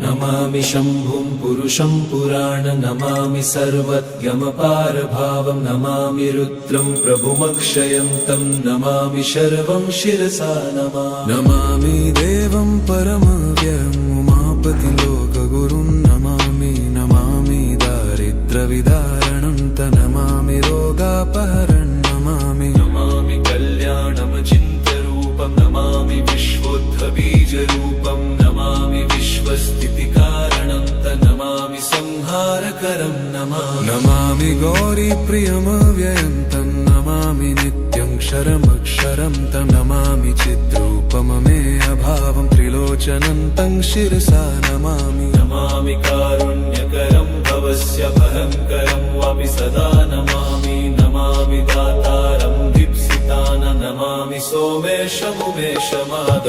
नमामि शम्भुं पुरुषं पुराण नमामि सर्वज्ञमपारभावं नमामि रुद्रं प्रभुमक्षयन्तं नमामि शर्वं शिरसा नमामि देवं परमव्ययम् उमापतिलोकगुरुं नमामि नमामि दारिद्र्यविदारणं नमामि रोगापहरणं नमामि कल्याणमचिन्त्यरूपं नमामि विश्वोत्थबीजरूपं नमामि विश्वस्थितिकारणं नमामि संहारकरं नमामि गौरीप्रियमव्ययं नमामि नित्यं क्षरमक्षरं नमामि चिद्रूपममेयभावं त्रिलोचनं तं शिरसा नमामि कारुण्यकरं भवस्य भयङ्करं वापि सदा नमामि दातारं दीप्सितान नमामि सोमेशमुमेशमादम्